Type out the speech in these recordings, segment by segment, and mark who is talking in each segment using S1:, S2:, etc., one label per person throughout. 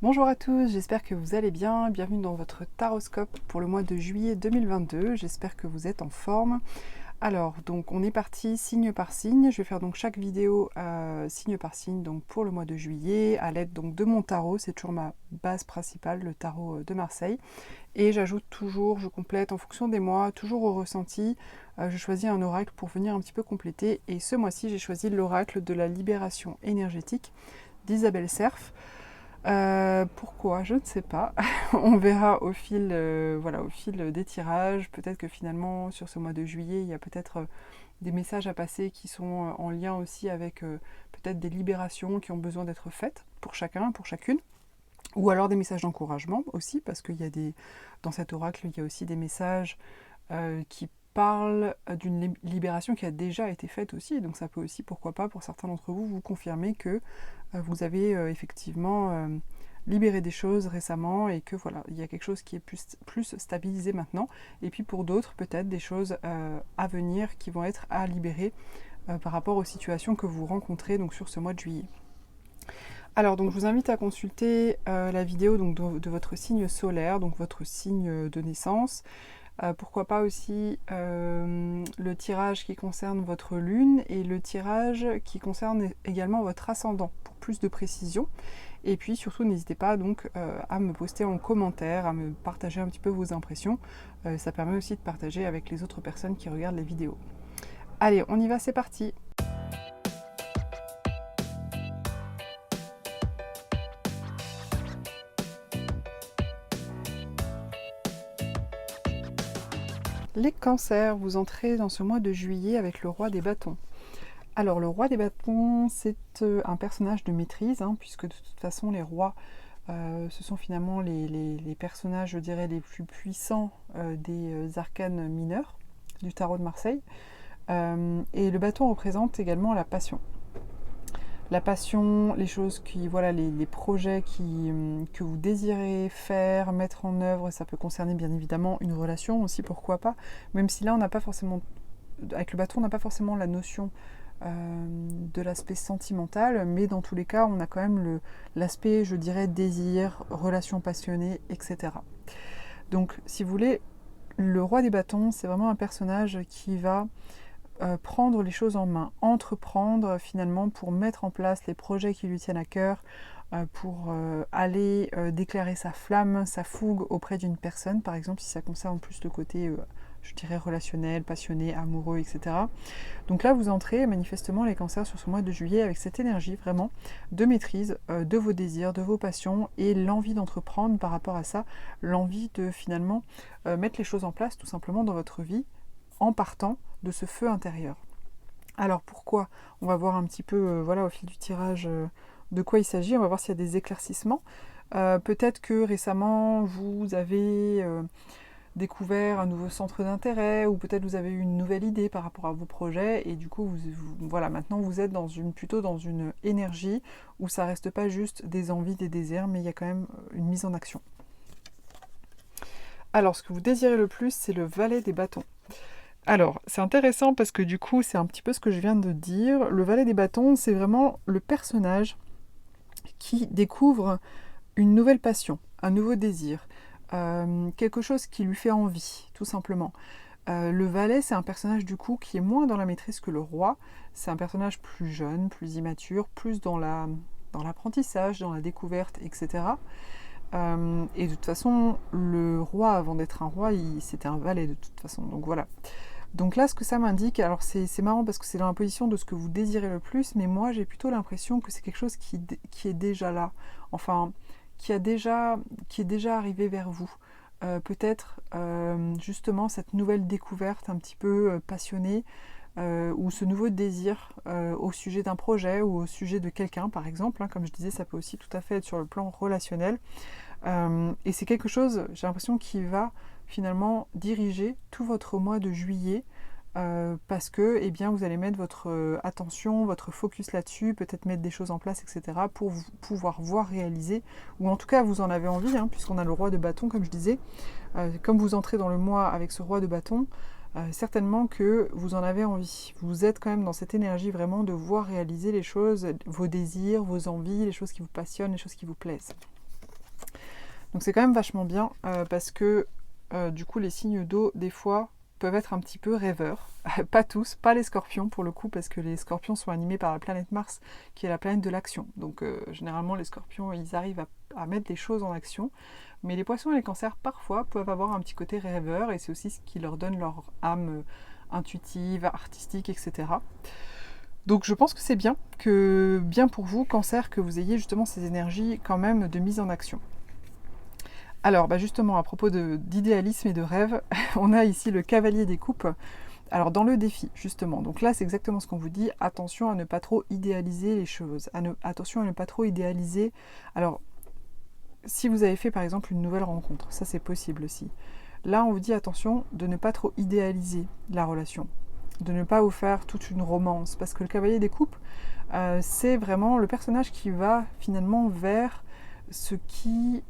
S1: Bonjour à tous, j'espère que vous allez bien. Bienvenue dans votre taroscope pour le mois de juillet 2022. J'espère que vous êtes en forme. Alors, donc on est parti signe par signe. Je vais faire donc chaque vidéo signe par signe donc pour le mois de juillet à l'aide donc de mon tarot. C'est toujours ma base principale, le tarot de Marseille. Et j'ajoute toujours, je complète en fonction des mois, toujours au ressenti. Je choisis un oracle pour venir un petit peu compléter. Et ce mois-ci, j'ai choisi l'oracle de la libération énergétique d'Isabelle Serf. Pourquoi? Je ne sais pas. On verra au fil, voilà, au fil des tirages. Peut-être que finalement, sur ce mois de juillet, il y a peut-être des messages à passer qui sont en lien aussi avec peut-être des libérations qui ont besoin d'être faites pour chacun, pour chacune. Ou alors des messages d'encouragement aussi, parce qu'il y a dans cet oracle, il y a aussi des messages qui parlent d'une libération qui a déjà été faite aussi. Donc ça peut aussi, pourquoi pas, pour certains d'entre vous, vous confirmer que vous avez effectivement libéré des choses récemment et que voilà, il y a quelque chose qui est plus stabilisé maintenant. Et puis pour d'autres, peut-être des choses à venir qui vont être à libérer par rapport aux situations que vous rencontrez donc sur ce mois de juillet. Alors donc je vous invite à consulter la vidéo donc, de votre signe solaire, donc votre signe de naissance. Pourquoi pas aussi le tirage qui concerne votre lune et le tirage qui concerne également votre ascendant pour plus de précision. Et puis surtout n'hésitez pas donc à me poster en commentaire, à me partager un petit peu vos impressions. Ça permet aussi de partager avec les autres personnes qui regardent les vidéos. Allez, on y va, c'est parti! Les cancers, vous entrez dans ce mois de juillet avec le roi des bâtons. Alors le roi des bâtons, c'est un personnage de maîtrise, puisque de toute façon les rois, ce sont finalement les personnages, je dirais, les plus puissants des arcanes mineurs du tarot de Marseille. Et le bâton représente également la passion. La passion, les choses qui, voilà, les projets que vous désirez faire, mettre en œuvre, ça peut concerner bien évidemment une relation aussi, pourquoi pas, même si là on n'a pas forcément, avec le bâton on n'a pas forcément la notion de l'aspect sentimental, mais dans tous les cas on a quand même l'aspect, je dirais, désir, relation passionnée, etc. Donc si vous voulez, le roi des bâtons, c'est vraiment un personnage qui va prendre les choses en main, entreprendre finalement pour mettre en place les projets qui lui tiennent à cœur, pour aller déclarer sa flamme, sa fougue auprès d'une personne, par exemple si ça concerne plus le côté, je dirais, relationnel, passionné, amoureux, etc. Donc là vous entrez manifestement les cancers sur ce mois de juillet avec cette énergie vraiment de maîtrise de vos désirs, de vos passions et l'envie d'entreprendre par rapport à ça, l'envie de finalement mettre les choses en place tout simplement dans votre vie en partant de ce feu intérieur. Alors pourquoi? On va voir un petit peu voilà, au fil du tirage de quoi il s'agit, on va voir s'il y a des éclaircissements. Peut-être que récemment vous avez découvert un nouveau centre d'intérêt ou peut-être vous avez eu une nouvelle idée par rapport à vos projets et du coup voilà, maintenant vous êtes plutôt dans une énergie où ça reste pas juste des envies, des désirs, mais il y a quand même une mise en action. Alors ce que vous désirez le plus, c'est le valet des bâtons. Alors, c'est intéressant parce que du coup, c'est un petit peu ce que je viens de dire. Le valet des bâtons, c'est vraiment le personnage qui découvre une nouvelle passion, un nouveau désir, quelque chose qui lui fait envie, tout simplement. Le valet, c'est un personnage du coup qui est moins dans la maîtrise que le roi. C'est un personnage plus jeune, plus immature, plus dans l'apprentissage, dans la découverte, etc. Et de toute façon, le roi, avant d'être un roi, c'était un valet de toute façon. Donc voilà. Donc là, ce que ça m'indique, alors c'est marrant parce que c'est dans la position de ce que vous désirez le plus, mais moi j'ai plutôt l'impression que c'est quelque chose qui est déjà là, enfin, qui est déjà arrivé vers vous. Peut-être justement cette nouvelle découverte un petit peu passionnée, ou ce nouveau désir au sujet d'un projet ou au sujet de quelqu'un par exemple, comme je disais, ça peut aussi tout à fait être sur le plan relationnel. Et c'est quelque chose, j'ai l'impression, qui va finalement diriger tout votre mois de juillet parce que eh bien, vous allez mettre votre attention, votre focus là-dessus, peut-être mettre des choses en place, etc. pour pouvoir voir réaliser, ou en tout cas vous en avez envie, puisqu'on a le roi de bâton, comme je disais. Comme vous entrez dans le mois avec ce roi de bâton, certainement que vous en avez envie. Vous êtes quand même dans cette énergie vraiment de voir réaliser les choses, vos désirs, vos envies, les choses qui vous passionnent, les choses qui vous plaisent. Donc c'est quand même vachement bien parce que du coup les signes d'eau des fois peuvent être un petit peu rêveurs. Pas tous, pas les scorpions pour le coup, parce que les scorpions sont animés par la planète Mars, qui est la planète de l'action. Donc généralement les scorpions, ils arrivent à mettre des choses en action. Mais les poissons et les cancers, parfois, peuvent avoir un petit côté rêveur, et c'est aussi ce qui leur donne leur âme intuitive, artistique, etc. Donc je pense que c'est bien pour vous, cancer, que vous ayez justement ces énergies quand même de mise en action. Alors justement, à propos d'idéalisme et de rêve, on a ici le cavalier des coupes. Alors dans le défi, justement, donc là c'est exactement ce qu'on vous dit, attention à ne pas trop idéaliser les choses, attention à ne pas trop idéaliser. Alors, si vous avez fait par exemple une nouvelle rencontre, ça c'est possible aussi. Là on vous dit attention de ne pas trop idéaliser la relation, de ne pas vous faire toute une romance, parce que le cavalier des coupes, c'est vraiment le personnage qui va finalement vers ce qui,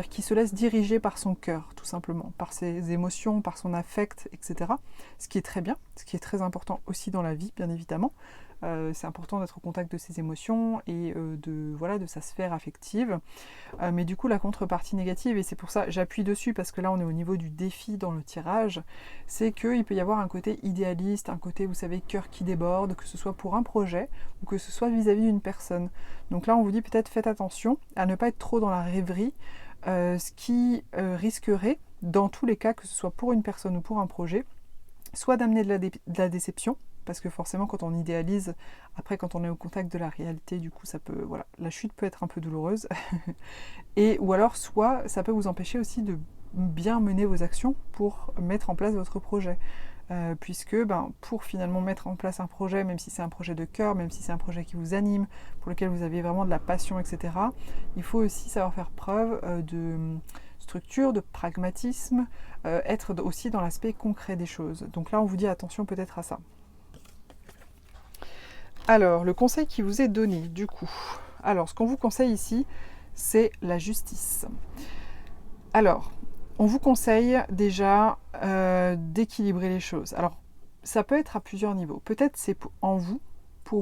S1: qui se laisse diriger par son cœur, tout simplement, par ses émotions, par son affect, etc. Ce qui est très bien, ce qui est très important aussi dans la vie, bien évidemment. C'est important d'être au contact de ses émotions et de sa sphère affective. Mais du coup, la contrepartie négative, et c'est pour ça j'appuie dessus, parce que là on est au niveau du défi dans le tirage, c'est qu'il peut y avoir un côté idéaliste, un côté, vous savez, cœur qui déborde, que ce soit pour un projet ou que ce soit vis-à-vis d'une personne. Donc là on vous dit peut-être faites attention à ne pas être trop dans la rêverie, ce qui risquerait, dans tous les cas, que ce soit pour une personne ou pour un projet, soit d'amener de la déception, parce que forcément quand on idéalise, après quand on est au contact de la réalité, du coup ça peut, voilà, la chute peut être un peu douloureuse, et ou alors soit ça peut vous empêcher aussi de bien mener vos actions pour mettre en place votre projet. Puisque pour finalement mettre en place un projet, même si c'est un projet de cœur, même si c'est un projet qui vous anime, pour lequel vous avez vraiment de la passion, etc., il faut aussi savoir faire preuve de structure, de pragmatisme, être aussi dans l'aspect concret des choses. Donc là, on vous dit attention peut-être à ça. Alors, le conseil qui vous est donné, du coup. Alors, ce qu'on vous conseille ici, c'est la justice. Alors, on vous conseille déjà d'équilibrer les choses. Alors, ça peut être à plusieurs niveaux. Peut-être c'est pour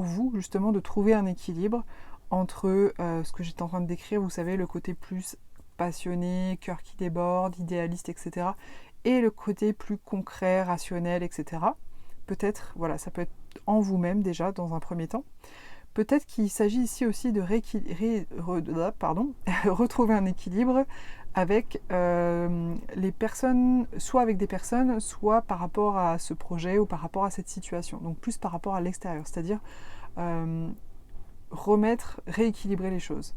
S1: vous, justement, de trouver un équilibre entre ce que j'étais en train de décrire, vous savez, le côté plus passionné, cœur qui déborde, idéaliste, etc., et le côté plus concret, rationnel, etc. Peut-être, voilà, ça peut être en vous-même déjà, dans un premier temps. Peut-être qu'il s'agit ici aussi de retrouver un équilibre avec les personnes, soit avec des personnes, soit par rapport à ce projet ou par rapport à cette situation. Donc plus par rapport à l'extérieur, c'est-à-dire rééquilibrer les choses.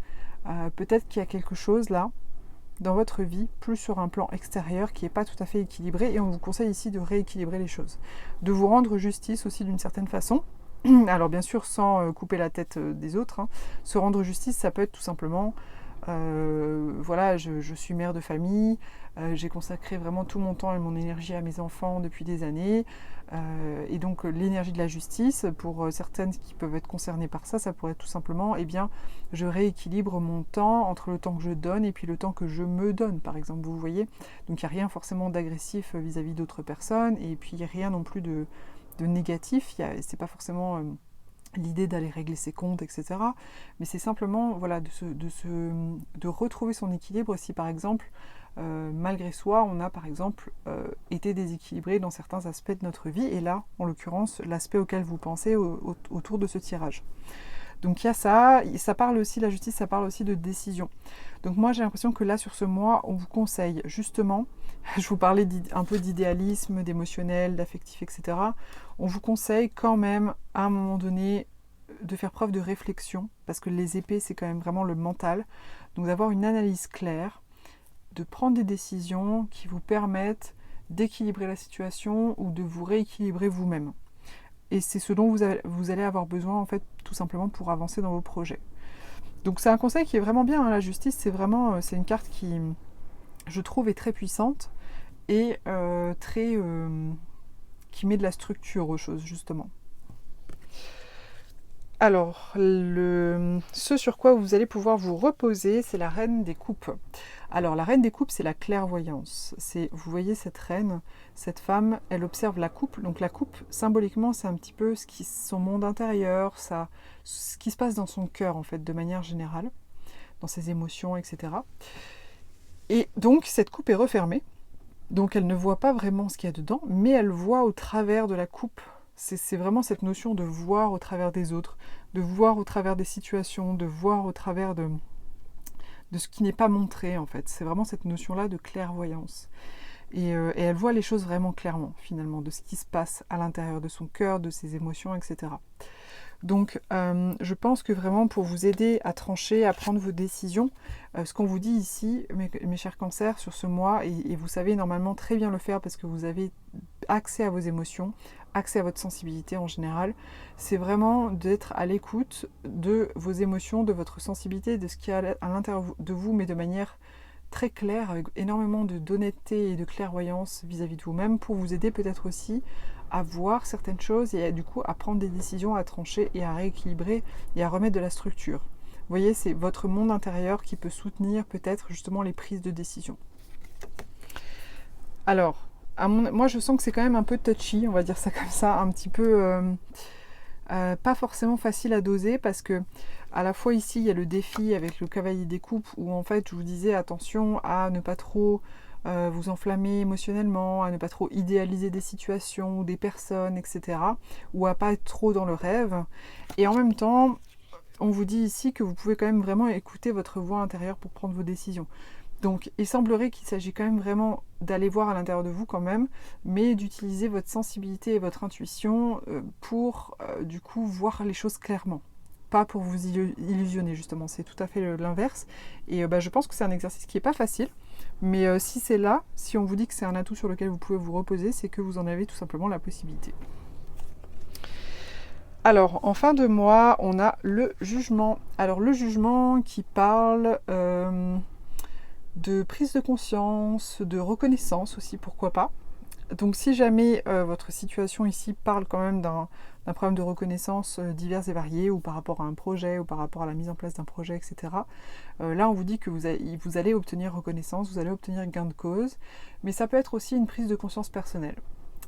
S1: Peut-être qu'il y a quelque chose là, dans votre vie, plus sur un plan extérieur qui n'est pas tout à fait équilibré, et on vous conseille ici de rééquilibrer les choses. De vous rendre justice aussi d'une certaine façon. Alors bien sûr sans couper la tête des autres, hein. Se rendre justice, ça peut être tout simplement, voilà, je suis mère de famille, j'ai consacré vraiment tout mon temps et mon énergie à mes enfants depuis des années, et donc l'énergie de la justice, pour certaines qui peuvent être concernées par ça, ça pourrait être tout simplement, eh bien, je rééquilibre mon temps entre le temps que je donne et puis le temps que je me donne, par exemple, vous voyez. Donc il n'y a rien forcément d'agressif vis-à-vis d'autres personnes, et puis il n'y a rien non plus de négatif, c'est pas forcément l'idée d'aller régler ses comptes, etc. Mais c'est simplement, voilà, de retrouver son équilibre si par exemple, malgré soi, on a par exemple été déséquilibré dans certains aspects de notre vie, et là, en l'occurrence, l'aspect auquel vous pensez autour de ce tirage. Donc il y a ça parle aussi, la justice, ça parle aussi de décision. Donc moi j'ai l'impression que là sur ce mois, on vous conseille justement, je vous parlais un peu d'idéalisme, d'émotionnel, d'affectif, etc. On vous conseille quand même à un moment donné de faire preuve de réflexion, parce que les épées c'est quand même vraiment le mental. Donc d'avoir une analyse claire, de prendre des décisions qui vous permettent d'équilibrer la situation ou de vous rééquilibrer vous-même. Et c'est ce dont vous allez avoir besoin, en fait, tout simplement pour avancer dans vos projets. Donc c'est un conseil qui est vraiment bien, hein. La justice, c'est une carte qui, je trouve, est très puissante et qui met de la structure aux choses, justement. Alors, ce sur quoi vous allez pouvoir vous reposer, c'est la reine des coupes. Alors, la reine des coupes, c'est la clairvoyance. Vous voyez cette reine, cette femme, elle observe la coupe. Donc la coupe, symboliquement, c'est un petit peu son monde intérieur, ce qui se passe dans son cœur, en fait, de manière générale. dans ses émotions, etc. Et donc cette coupe est refermée, donc elle ne voit pas vraiment ce qu'il y a dedans, mais elle voit au travers de la coupe. C'est vraiment cette notion de voir au travers des autres, de voir au travers des situations, de voir au travers de ce qui n'est pas montré en fait. C'est vraiment cette notion-là de clairvoyance. Et elle voit les choses vraiment clairement, finalement, de ce qui se passe à l'intérieur de son cœur, de ses émotions, etc. Donc, je pense que vraiment, pour vous aider à trancher, à prendre vos décisions, ce qu'on vous dit ici, mes chers cancers, sur ce mois, et vous savez normalement très bien le faire parce que vous avez accès à vos émotions, accès à votre sensibilité en général, c'est vraiment d'être à l'écoute de vos émotions, de votre sensibilité, de ce qu'il y a à l'intérieur de vous, mais de manière très clair, avec énormément d'honnêteté et de clairvoyance vis-à-vis de vous-même, pour vous aider peut-être aussi à voir certaines choses et du coup à prendre des décisions, à trancher et à rééquilibrer et à remettre de la structure. Vous voyez, c'est votre monde intérieur qui peut soutenir peut-être justement les prises de décision. Alors, moi je sens que c'est quand même un peu touchy, on va dire ça comme ça, un petit peu pas forcément facile à doser, parce que à la fois ici il y a le défi avec le cavalier des coupes où en fait je vous disais attention à ne pas trop vous enflammer émotionnellement, à ne pas trop idéaliser des situations ou des personnes, etc. Ou à pas être trop dans le rêve. Et en même temps, on vous dit ici que vous pouvez quand même vraiment écouter votre voix intérieure pour prendre vos décisions. Donc il semblerait qu'il s'agit quand même vraiment d'aller voir à l'intérieur de vous quand même, mais d'utiliser votre sensibilité et votre intuition pour du coup voir les choses clairement. Pas pour vous illusionner justement, c'est tout à fait l'inverse. Et je pense que c'est un exercice qui n'est pas facile, mais si c'est là, si on vous dit que c'est un atout sur lequel vous pouvez vous reposer, c'est que vous en avez tout simplement la possibilité. Alors, en fin de mois, on a le jugement. Alors le jugement qui parle de prise de conscience, de reconnaissance aussi, pourquoi pas. Donc si jamais votre situation ici parle quand même d'un problème de reconnaissance divers et variés, ou par rapport à un projet, ou par rapport à la mise en place d'un projet, etc. Là on vous dit que vous allez obtenir reconnaissance, vous allez obtenir gain de cause, mais ça peut être aussi une prise de conscience personnelle.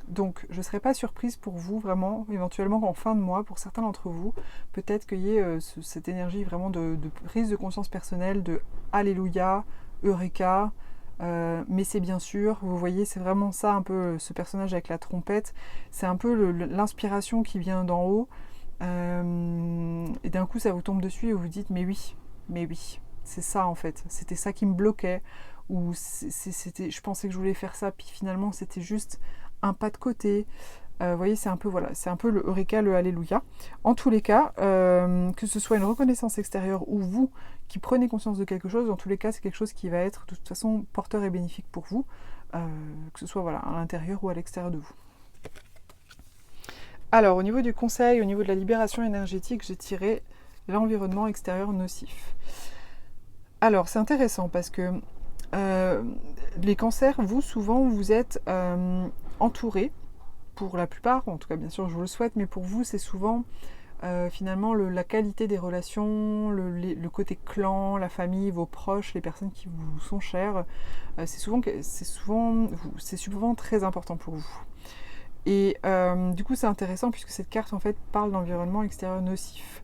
S1: Donc je ne serais pas surprise pour vous vraiment, éventuellement en fin de mois, pour certains d'entre vous, peut-être qu'il y ait cette énergie vraiment de prise de conscience personnelle, de Alléluia, Eureka, mais c'est bien sûr, vous voyez, c'est vraiment ça un peu, ce personnage avec la trompette, c'est un peu l'inspiration qui vient d'en haut, et d'un coup ça vous tombe dessus et vous vous dites mais oui, c'est ça en fait, c'était ça qui me bloquait, ou je pensais que je voulais faire ça, puis finalement c'était juste un pas de côté. Vous voyez, c'est un peu le Eureka, le Alléluia. En tous les cas, que ce soit une reconnaissance extérieure ou vous qui prenez conscience de quelque chose, en tous les cas, c'est quelque chose qui va être de toute façon porteur et bénéfique pour vous, que ce soit à l'intérieur ou à l'extérieur de vous. Alors, au niveau du conseil, au niveau de la libération énergétique, j'ai tiré l'environnement extérieur nocif. Alors, c'est intéressant parce que les cancers, vous, souvent, vous êtes entourés, pour la plupart, en tout cas bien sûr je vous le souhaite, mais pour vous c'est souvent finalement la qualité des relations, le côté clan, la famille, vos proches, les personnes qui vous sont chères, c'est souvent très important pour vous. Et du coup c'est intéressant puisque cette carte en fait parle d'environnement extérieur nocif.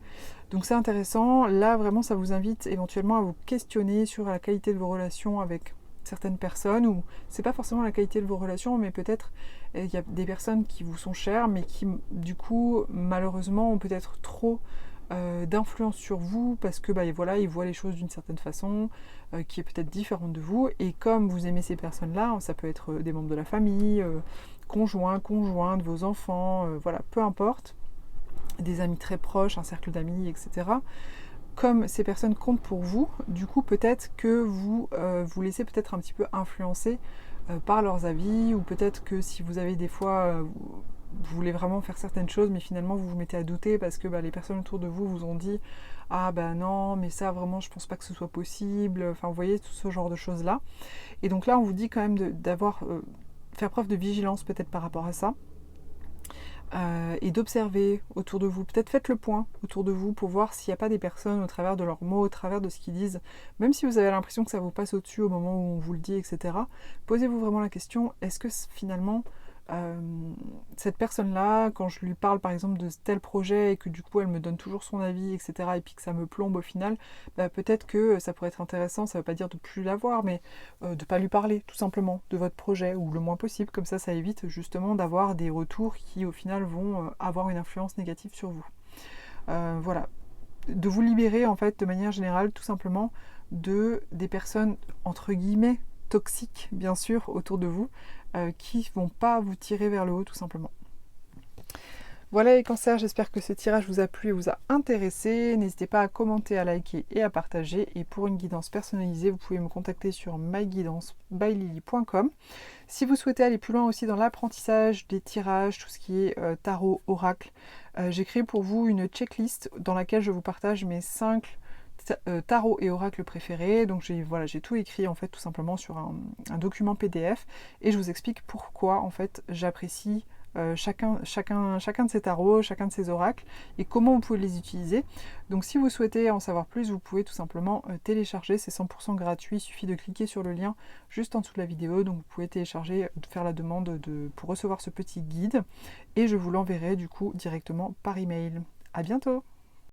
S1: Donc c'est intéressant, là vraiment ça vous invite éventuellement à vous questionner sur la qualité de vos relations avec certaines personnes, ou c'est pas forcément la qualité de vos relations, mais peut-être il y a des personnes qui vous sont chères, mais qui du coup malheureusement ont peut-être trop d'influence sur vous, parce que voilà, ils voient les choses d'une certaine façon qui est peut-être différente de vous, et comme vous aimez ces personnes-là, ça peut être des membres de la famille, conjointes, vos enfants, voilà, peu importe, des amis très proches, un cercle d'amis, etc. Comme ces personnes comptent pour vous, du coup peut-être que vous vous laissez peut-être un petit peu influencer par leurs avis, ou peut-être que si vous avez des fois, vous voulez vraiment faire certaines choses, mais finalement vous vous mettez à douter parce que les personnes autour de vous vous ont dit « Ah non, mais ça vraiment je pense pas que ce soit possible », enfin vous voyez tout ce genre de choses-là. Et donc là on vous dit quand même faire preuve de vigilance peut-être par rapport à ça. Et d'observer autour de vous. Peut-être faites le point autour de vous pour voir s'il n'y a pas des personnes au travers de leurs mots, au travers de ce qu'ils disent, même si vous avez l'impression que ça vous passe au-dessus au moment où on vous le dit, etc. Posez-vous vraiment la question, est-ce que finalement cette personne-là, quand je lui parle par exemple de tel projet et que du coup elle me donne toujours son avis, etc., et puis que ça me plombe au final, bah, peut-être que ça pourrait être intéressant, ça ne veut pas dire de plus la voir, mais de ne pas lui parler tout simplement de votre projet, ou le moins possible, comme ça évite justement d'avoir des retours qui au final vont avoir une influence négative sur vous. Voilà, de vous libérer en fait de manière générale tout simplement des personnes entre guillemets toxiques bien sûr autour de vous qui vont pas vous tirer vers le haut tout simplement. Voilà les cancers, j'espère que ce tirage vous a plu et vous a intéressé. N'hésitez pas à commenter, à liker et à partager. Et pour une guidance personnalisée, vous pouvez me contacter sur myguidancebyLily.com. Si vous souhaitez aller plus loin aussi dans l'apprentissage des tirages, tout ce qui est tarot, oracle, j'ai créé pour vous une checklist dans laquelle je vous partage mes 5 tarot et oracle préférés. Donc j'ai tout écrit en fait tout simplement sur un document PDF et je vous explique pourquoi en fait j'apprécie chacun de ces tarots, chacun de ces oracles et comment vous pouvez les utiliser. Donc si vous souhaitez en savoir plus, vous pouvez tout simplement télécharger, c'est 100% gratuit, il suffit de cliquer sur le lien juste en dessous de la vidéo, donc vous pouvez télécharger, faire la demande pour recevoir ce petit guide et je vous l'enverrai du coup directement par email. À bientôt!